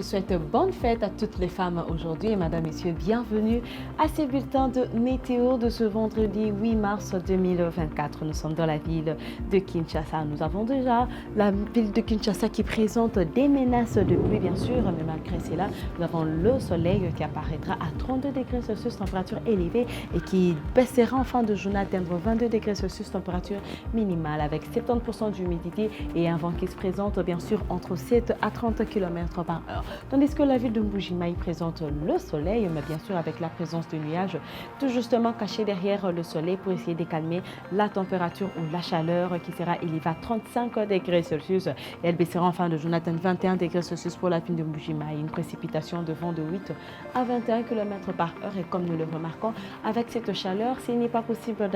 je souhaite bonne fête à toutes les femmes aujourd'hui et mesdames, messieurs, bienvenue à ces bulletins de météo de ce vendredi 8 mars 2024. Nous sommes dans la ville de Kinshasa. Nous avons déjà la ville de Kinshasa qui présente des menaces de pluie, bien sûr, mais malgré cela, nous avons le soleil qui apparaîtra à 32 degrés Celsius, température élevée, et qui baissera en fin de journée à atteindre 22 degrés Celsius, température minimale, avec 70% d'humidité et un vent qui se présente, bien sûr, entre 7 à 30 km par heure. Tandis que la ville de Mbuji-Mayi présente le soleil, mais bien sûr avec la présence de nuages tout justement cachés derrière le soleil pour essayer de calmer la température ou la chaleur qui sera élevée à 35 degrés Celsius. Et elle baissera en fin de journée à 21 degrés Celsius pour la ville de Mbuji-Mayi. Une précipitation de vent de 8 à 21 km par heure. Et comme nous le remarquons, avec cette chaleur, s'il n'est pas possible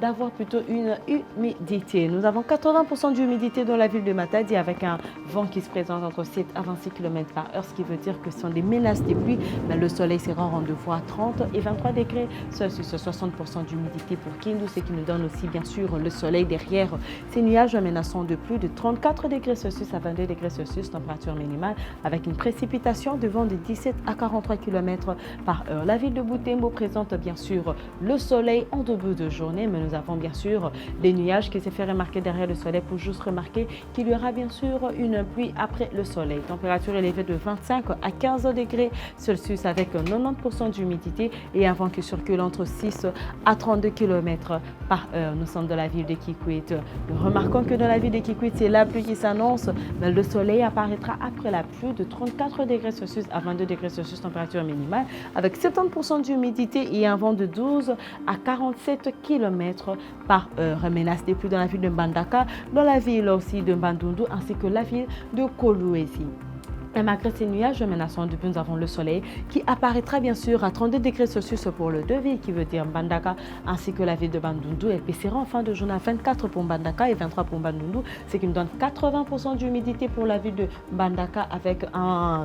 d'avoir plutôt une humidité. Nous avons 80% d'humidité dans la ville de Matadi avec un vent qui se présente entre 7 à 26 km par heure, ce qui veut dire que ce sont des menaces des pluies. Mais le soleil sera en rendez-vous à 30 et 23 degrés, Celsius, 60% d'humidité pour Kindu, ce qui nous donne aussi bien sûr le soleil derrière ces nuages menaçants de plus de 34 degrés Celsius à 22 degrés Celsius, température minimale, avec une précipitation de vent de 17 à 43 km par heure. La ville de Butembo présente bien sûr le soleil en début de journée, mais nous avons bien sûr des nuages qui se fait remarquer derrière le soleil pour juste remarquer qu'il y aura bien sûr une pluie après le soleil. Température élevée de 25 à 15 degrés Celsius avec 90% d'humidité et un vent qui circule entre 6 à 32 km par heure. Nous sommes dans la ville de Kikwit. Nous remarquons que dans la ville de Kikwit, c'est la pluie qui s'annonce, mais le soleil apparaîtra après la pluie de 34 degrés Celsius à 22 degrés Celsius, température minimale, avec 70% d'humidité et un vent de 12 à 47 km par heure. Menace des pluies dans la ville de Mbandaka, dans la ville aussi de Bandundu ainsi que la ville de Kolwezi. Et malgré ces nuages menaçants, depuis nous avons le soleil qui apparaîtra bien sûr à 32 degrés Celsius pour les deux villes, qui veut dire Mbandaka ainsi que la ville de Bandundu. Elle baissera en fin de journée à 24 pour Mbandaka et 23 pour Bandundu, ce qui nous donne 80% d'humidité pour la ville de Mbandaka avec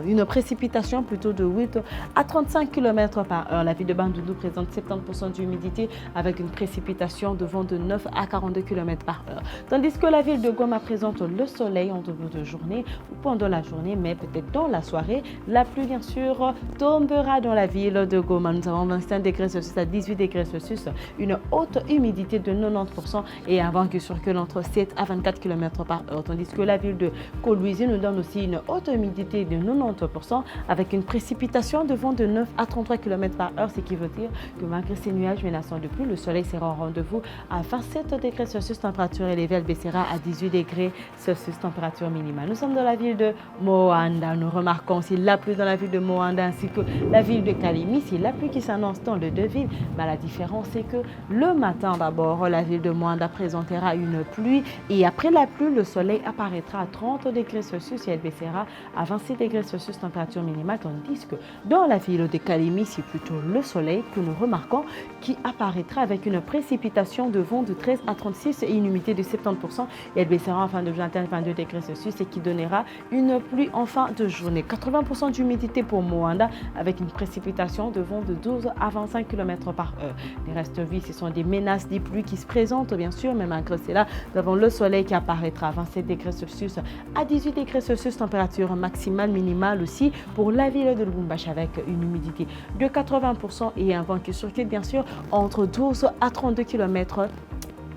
une précipitation plutôt de 8 à 35 km par heure. La ville de Bandundu présente 70% d'humidité avec une précipitation de vent de 9 à 42 km par heure. Tandis que la ville de Goma présente le soleil en début de journée ou pendant la journée, mais peut-être dans la soirée, la pluie bien sûr tombera dans la ville de Goma. Nous avons 25 degrés Celsius à 18 degrés Celsius, une haute humidité de 90% et un vent qui circule entre 7 à 24 km par heure. Tandis que la ville de Kolwezi nous donne aussi une haute humidité de 90% avec une précipitation de vent de 9 à 33 km par heure, ce qui veut dire que malgré ces nuages menaçants de pluie, le soleil sera en rendez-vous à 27 degrés Celsius, température élevée, elle baissera à 18 degrés Celsius, température minimale. Nous sommes dans la ville de Moanda. Nous remarquons aussi la pluie dans la ville de Moanda ainsi que la ville de Kalimi. C'est la pluie qui s'annonce dans les deux villes. Mais la différence, c'est que le matin d'abord, la ville de Moanda présentera une pluie et après la pluie, le soleil apparaîtra à 30 degrés Celsius et elle baissera à 26 degrés Celsius, température minimale. Tandis que dans la ville de Kalimi, c'est plutôt le soleil que nous remarquons qui apparaîtra avec une précipitation de vent de 13 à 36 et une humidité de 70% et elle baissera en fin de journée à 22 degrés Celsius et qui donnera une pluie en fin de journée. 80% d'humidité pour Moanda avec une précipitation de vent de 12 à 25 km par heure. Les restes vies, ce sont des menaces des pluies qui se présentent bien sûr, mais malgré cela, nous avons le soleil qui apparaîtra à 27 degrés Celsius à 18 degrés Celsius, température maximale, minimale aussi pour la ville de Lubumbashi avec une humidité de 80% et un vent qui circule bien sûr entre 12 à 32 km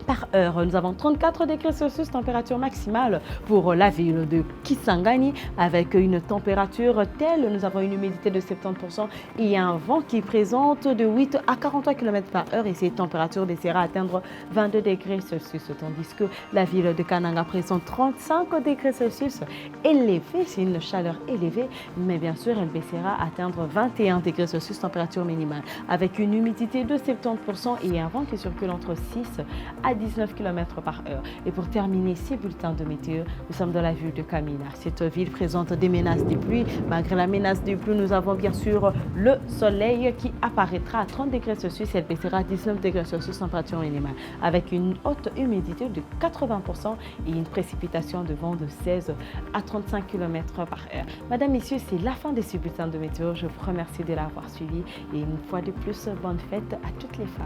par heure. Nous avons 34 degrés Celsius, température maximale pour la ville de Kisangani avec une température telle. Nous avons une humidité de 70% et un vent qui présente de 8 à 43 km par heure et ces températures baissera à atteindre 22 degrés Celsius. Tandis que la ville de Kananga présente 35 degrés Celsius élevé, c'est une chaleur élevée, mais bien sûr elle baissera à atteindre 21 degrés Celsius, température minimale avec une humidité de 70% et un vent qui circule entre 6 à 19 km par heure. Et pour terminer ces bulletins de météo, nous sommes dans la ville de Kamina. Cette ville présente des menaces de pluie. Malgré la menace de pluie, nous avons bien sûr le soleil qui apparaîtra à 30 degrés Celsius et elle baissera à 19 degrés Celsius, température minimale, avec une haute humidité de 80% et une précipitation de vent de 16 à 35 km par heure. Madame, Messieurs, c'est la fin de ce bulletin de météo. Je vous remercie de l'avoir suivi et une fois de plus, bonne fête à toutes les femmes.